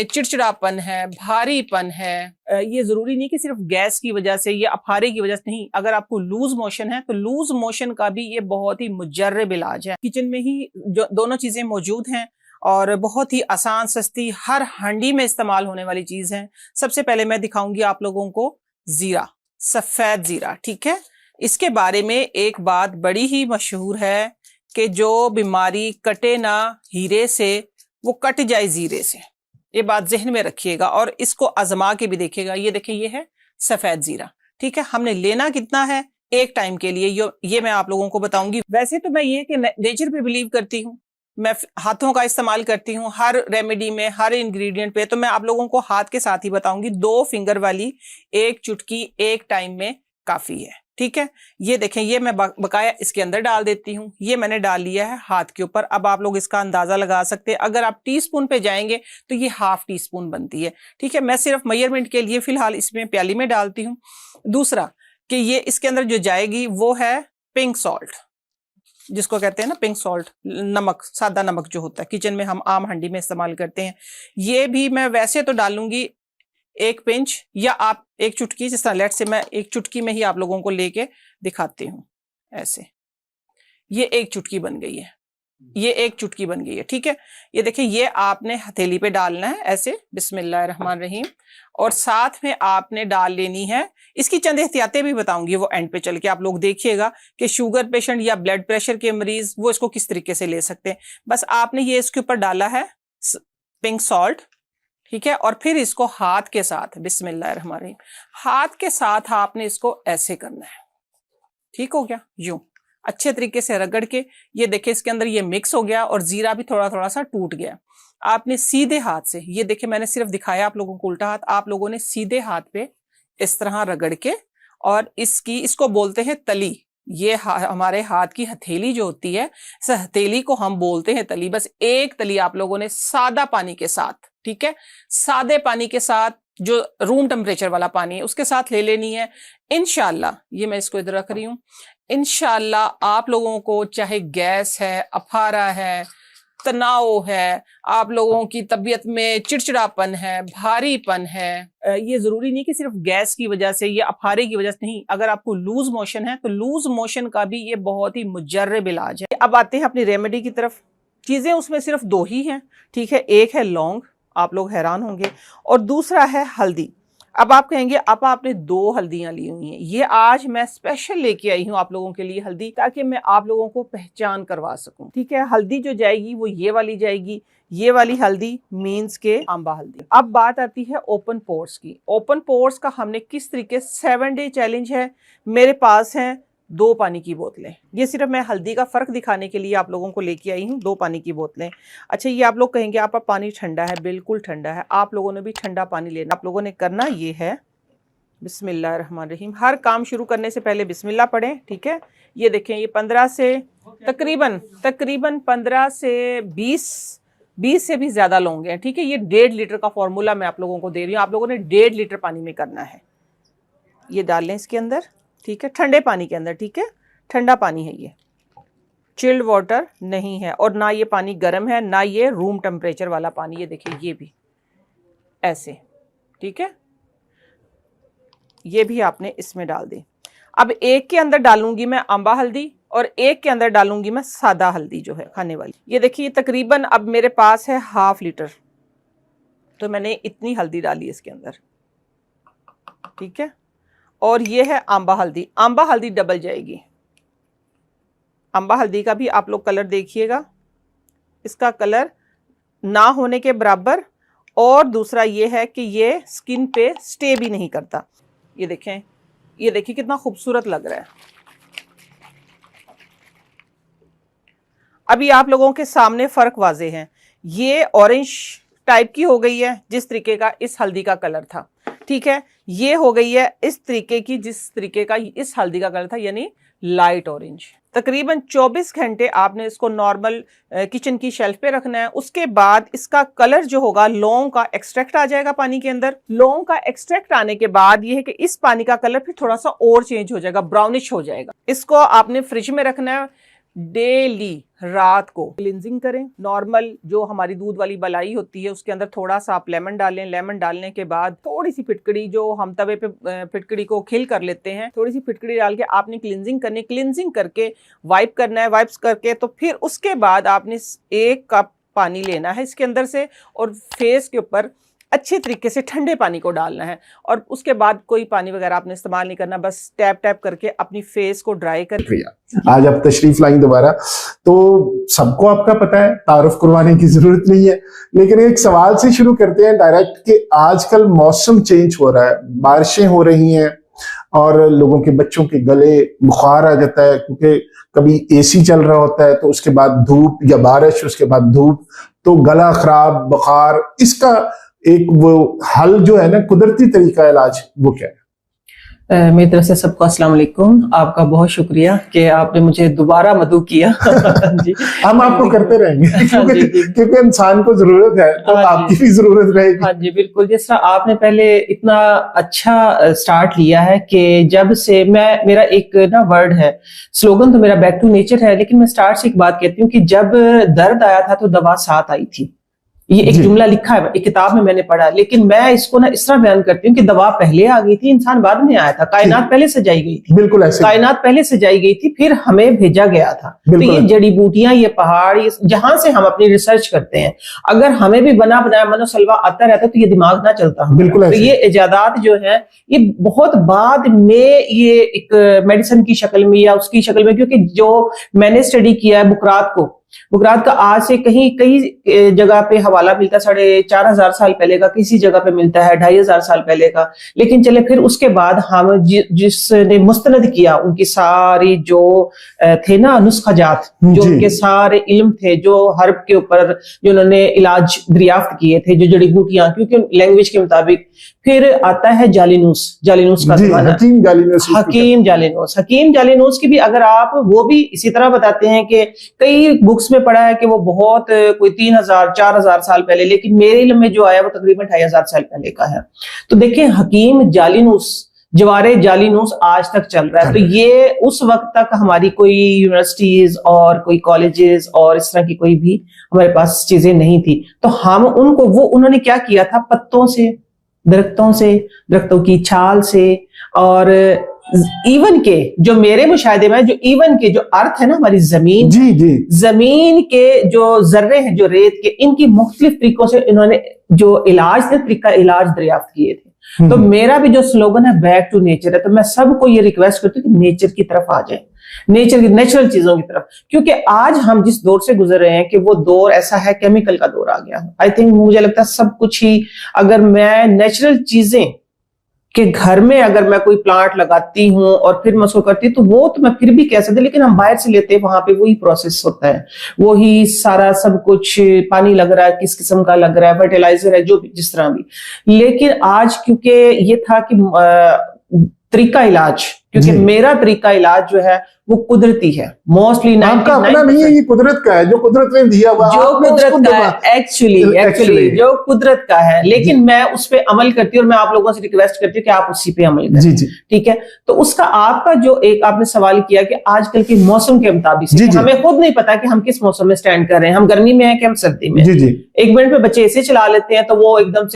चिड़चिड़ापन है, भारीपन है। ये जरूरी नहीं कि सिर्फ गैस की वजह से या अफारे की वजह से नहीं, अगर आपको लूज मोशन है तो लूज मोशन का भी ये बहुत ही मुजर्रब इलाज है। किचन में ही जो दोनों चीजें मौजूद हैं और बहुत ही आसान, सस्ती, हर हांडी में इस्तेमाल होने वाली चीज है। सबसे पहले मैं दिखाऊंगी आप लोगों को जीरा, सफेद जीरा। ठीक है, इसके बारे में एक बात बड़ी ही मशहूर है कि जो बीमारी कटे ना हीरे से वो कट जाए जीरे से। ये बात जहन में रखिएगा और इसको आजमा के भी देखिएगा। ये देखिए, ये है सफेद जीरा। ठीक है, हमने लेना कितना है एक टाइम के लिए, ये मैं आप लोगों को बताऊंगी। वैसे तो मैं ये कि नेचर पे बिलीव करती हूँ, मैं हाथों का इस्तेमाल करती हूँ हर रेमेडी में, हर इंग्रेडिएंट पे, तो मैं आप लोगों को हाथ के साथ ही बताऊंगी। 2 फिंगर वाली एक चुटकी एक टाइम में काफी है। ठीक है, ये देखें, ये मैं बकाया इसके अंदर डाल देती हूँ। ये मैंने डाल लिया है हाथ के ऊपर। अब आप लोग इसका अंदाजा लगा सकते हैं, अगर आप टीस्पून पे जाएंगे तो ये ½ टीस्पून बनती है। ठीक है, मैं सिर्फ मेजरमेंट के लिए फिलहाल इसमें प्याली में डालती हूँ। दूसरा कि ये इसके अंदर जो जाएगी वो है पिंक सॉल्ट, जिसको कहते हैं ना पिंक सॉल्ट, नमक, सादा नमक जो होता है किचन में हम आम हांडी में इस्तेमाल करते हैं। ये भी मैं वैसे तो डालूंगी 1 पिंच या आप 1 चुटकी, जिस तरह लेट से मैं 1 चुटकी में ही आप लोगों को लेके दिखाती हूँ। ऐसे ये 1 चुटकी बन गई है, ये 1 चुटकी बन गई है। ठीक है, ये देखिए, ये आपने हथेली पे डालना है ऐसे, बिस्मिल्लाहिर्रहमानिर्रहीम, और साथ में आपने डाल लेनी है। इसकी चंद एहतियातें भी बताऊंगी वो एंड पे चल के, आप लोग देखिएगा कि शुगर पेशेंट या ब्लड प्रेशर के मरीज वो इसको किस तरीके से ले सकते हैं। बस आपने ये इसके ऊपर डाला है पिंक सॉल्ट। ठीक है, और फिर इसको हाथ के साथ, बिस्मिल्लाहिर्रहमानिर्रहीम, हाथ के साथ आपने इसको ऐसे करना है। ठीक हो गया, यूं अच्छे तरीके से रगड़ के। ये देखिए, इसके अंदर ये मिक्स हो गया और जीरा भी थोड़ा थोड़ा सा टूट गया। आपने सीधे हाथ से, ये देखिए मैंने सिर्फ दिखाया आप लोगों को उल्टा हाथ, आप लोगों ने सीधे हाथ पे इस तरह रगड़ के, और इसको बोलते हैं तली। ये हमारे हाथ की हथेली जो होती है, इस हथेली को हम बोलते हैं तली। बस एक तली आप लोगों ने सादा पानी के साथ, ठीक है, सादे पानी के साथ, जो रूम टेम्परेचर वाला पानी है उसके साथ ले लेनी है। इंशाल्लाह, ये मैं इसको इधर रख रही हूं, इंशाल्लाह आप लोगों को चाहे गैस है, अफारा है, तनाव है, आप लोगों की तबीयत में चिड़चिड़ापन है, भारीपन है, ये जरूरी नहीं कि सिर्फ गैस की वजह से या अफारे की वजह से नहीं, अगर आपको लूज मोशन है तो लूज मोशन का भी ये बहुत ही मुजर्रब इलाज है। अब आते हैं अपनी रेमेडी की तरफ। चीजें उसमें सिर्फ 2 ही हैं। ठीक है, एक है लौंग, आप लोग हैरान होंगे, और दूसरा है हल्दी। अब आप कहेंगे आपा आपने 2 हल्दियां ली हुई हैं, ये आज मैं स्पेशल लेके आई हूं आप लोगों के लिए हल्दी, ताकि मैं आप लोगों को पहचान करवा सकूं। ठीक है, हल्दी जो जाएगी वो ये वाली जाएगी, ये वाली हल्दी मीन्स के आंबा हल्दी। अब बात आती है ओपन पोर्स की। ओपन पोर्स का हमने किस तरीके, 7 डे चैलेंज है। मेरे पास है 2 पानी की बोतलें। ये सिर्फ मैं हल्दी का फर्क दिखाने के लिए आप लोगों को लेके आई हूँ, 2 पानी की बोतलें। अच्छा, ये आप लोग कहेंगे आपका पानी ठंडा है, बिल्कुल ठंडा है। आप लोगों ने भी ठंडा पानी लेना। आप लोगों ने करना ये है, बिस्मिल्लाहिर्रहमानिर्रहीम, हर काम शुरू करने से पहले बिस्मिल्लाह पढ़ें। ठीक है, ये देखें, ये 15 से तकरीबन 15 से 20 से भी ज्यादा लोग हैं। ठीक है, ये 1.5 लीटर का फॉर्मूला मैं आप लोगों को दे रही हूँ। आप लोगों ने 1.5 लीटर पानी में करना है। ये डाल लें इसके अंदर, ठीक है, ठंडे पानी के अंदर। ठीक है, ठंडा पानी है, ये चिल्ड वाटर नहीं है, और ना ये पानी गर्म है, ना ये रूम टेम्परेचर वाला पानी। ये देखिए, ये भी ऐसे। ठीक है, ये भी आपने इसमें डाल दी। अब एक के अंदर डालूंगी मैं आंबा हल्दी और एक के अंदर डालूंगी मैं सादा हल्दी जो है खाने वाली। ये देखिए, तकरीबन अब मेरे पास है ½ लीटर, तो मैंने इतनी हल्दी डाली इसके अंदर। ठीक है, और ये है आंबा हल्दी। आंबा हल्दी डबल जाएगी। आंबा हल्दी का भी आप लोग कलर देखिएगा, इसका कलर ना होने के बराबर, और दूसरा ये है कि ये स्किन पे स्टे भी नहीं करता। ये देखें, ये देखिए कितना खूबसूरत लग रहा है। अभी आप लोगों के सामने फर्क वाजे है। ये ऑरेंज टाइप की हो गई है जिस तरीके का इस हल्दी का कलर था। ठीक है, ये हो गई है इस तरीके की जिस तरीके का इस हल्दी का कलर था, यानी लाइट ऑरेंज। तकरीबन 24 घंटे आपने इसको नॉर्मल किचन की शेल्फ पे रखना है। उसके बाद इसका कलर जो होगा, लौंग का एक्सट्रैक्ट आ जाएगा पानी के अंदर। लौंग का एक्सट्रैक्ट आने के बाद ये है कि इस पानी का कलर फिर थोड़ा सा और चेंज हो जाएगा, ब्राउनिश हो जाएगा। इसको आपने फ्रिज में रखना है डेली रात को क्लिनजिंग करें। नॉर्मल जो हमारी दूध वाली मलाई होती है उसके अंदर थोड़ा सा आप लेमन डालें। लेमन डालने के बाद थोड़ी सी फिटकड़ी, जो हम तवे पे फिटकड़ी को खिल कर लेते हैं, थोड़ी सी फिटकड़ी डाल के आपने क्लिनजिंग करनी। क्लिनजिंग करके वाइप करना है। वाइप्स करके तो फिर उसके बाद आपने 1 कप पानी लेना है इसके अंदर से और फेस के ऊपर अच्छे तरीके से ठंडे पानी को डालना है और उसके बाद कोई पानी वगैरह आपने इस्तेमाल नहीं करना, बस टैप टैप करके अपनी फेस को ड्राई कर। आज आप तशरीफ लाई दोबारा, तो सबको आपका पता है, तारुफ करवाने की जरूरत नहीं है, लेकिन एक सवाल से शुरू करते हैं डायरेक्ट कि आजकल मौसम चेंज हो रहा है, बारिशें हो रही हैं और लोगों के बच्चों के गले बुखार आ जाता है क्योंकि कभी एसी चल रहा होता है तो उसके बाद धूप या बारिश, उसके बाद धूप, तो गला खराब, बुखार। इसका एक वो हल जो है ना, कुदरती तरीका इलाज, वो क्या है? मेरी तरफ से सबको अस्सलाम वालेकुम। आपका बहुत शुक्रिया कि आपने मुझे दोबारा मदऊ किया। जी, हम आपको करते रहेंगे क्योंकि इंसान को जरूरत है तो आपकी भी जरूरत रहेगी। हाँ जी बिल्कुल। जिस तरह आपने पहले इतना अच्छा स्टार्ट लिया है कि जब से मेरा एक ना वर्ड है, स्लोगन तो मेरा बैक टू नेचर है, लेकिन मैं स्टार्ट से एक बात कहती हूँ कि जब दर्द आया था तो दवा साथ आई थी। ये एक जुमला लिखा है, एक किताब में मैंने पढ़ा, लेकिन मैं इसको ना इस तरह बयान करती हूँ कि दवा पहले आ गई थी, इंसान बाद में आया था। कायनात पहले सजाई गई थी, बिल्कुल ऐसे। कायनात पहले सजाई गई थी, फिर हमें भेजा गया था। तो ये जड़ी बूटियां, ये पहाड़, ये जहां से हम अपनी रिसर्च करते हैं, अगर हमें भी बना बनाया मनोसलवा आता रहता तो ये दिमाग ना चलता। बिल्कुल। तो ये इजादात जो है ये बहुत बाद में ये एक मेडिसिन की शक्ल में या उसकी शक्ल में, क्योंकि जो मैंने स्टडी किया है बुकरात का आज से कई जगह पे हवाला मिलता है, 4,500 साल पहले का, किसी जगह पे मिलता है 2,500 साल पहले का। लेकिन चले फिर उसके बाद हम जिसने मुस्तनद किया उनकी सारी जो थे ना नुस्खाजात, जो उनके सारे इल्म थे, जो हर्ब के ऊपर जो उन्होंने इलाज दरियाफ्त किए थे, जो जड़ी बूटियां, क्योंकि लैंग्वेज के मुताबिक। फिर आता है जालिनूस का जमाना, हकीम जालिनूस की भी अगर आप, वो भी इसी तरह बताते हैं कि कई बुक्स में पढ़ा है कि वो बहुत कोई 3,000-4,000 साल पहले, लेकिन मेरे इल्म में जो आया वो तकरीबन 2,500 साल पहले का है। तो देखें, हकीम जालिनूस, जवारे जालिनूस आज तक चल रहा है। तो ये उस वक्त तक हमारी कोई यूनिवर्सिटीज और कोई कॉलेजेस और इस तरह की कोई भी हमारे पास चीजें नहीं थी। तो हम उनको, वो उन्होंने क्या किया था, पत्तों से, दरख्तों की छाल से, और इवन के जो मेरे मुशाहिदे में जो इवन के जो अर्थ है ना हमारी जमीन, जमीन के जो जर्रे हैं, जो रेत के, इनकी मुख्तलिफ तरीकों से इन्होंने जो इलाज थे, तरीका इलाज दरियाफ्त किए थे। तो मेरा भी जो स्लोगन है बैक टू नेचर है, तो मैं सबको ये रिक्वेस्ट करती हूँ कि नेचर की तरफ आ जाए, नेचुरल चीजों की तरफ, क्योंकि आज हम जिस दौर से गुजर रहे हैं कि वो दौर ऐसा है, केमिकल का दौर आ गया। आई थिंक मुझे लगता है सब कुछ ही, अगर मैं नेचुरल चीजें कि घर में अगर मैं कोई प्लांट लगाती हूँ और फिर मैं उसको करती हूँ, तो वो तो मैं फिर भी कह सकती, लेकिन हम बाहर से लेते हैं, वहां पे वही प्रोसेस होता है, वही सारा सब कुछ, पानी लग रहा है, किस किस्म का लग रहा है, फर्टिलाइजर है, जो भी जिस तरह भी। लेकिन आज क्योंकि ये था कि तरीका इलाज, क्योंकि मेरा तरीका इलाज जो है वो कुदरती है, मोस्टली। आपका अपना नहीं है, ये कुदरत का है, जो कुदरत ने दिया हुआ, जो कुदरत का है, एक्चुअली जो कुदरत का है, लेकिन मैं उस पे अमल करती हूँ और मैं आप लोगों से रिक्वेस्ट करती हूँ कि आप उसी पे अमल करें। ठीक है। तो उसका आपका जो एक आपने सवाल किया कि आजकल के मौसम के मुताबिक हमें खुद नहीं पता कि हम किस मौसम में स्टैंड कर रहे हैं, हम गर्मी में हैं कि हम सर्दी में। एक मिनट में बच्चे ऐसे चला लेते हैं तो वो एकदम से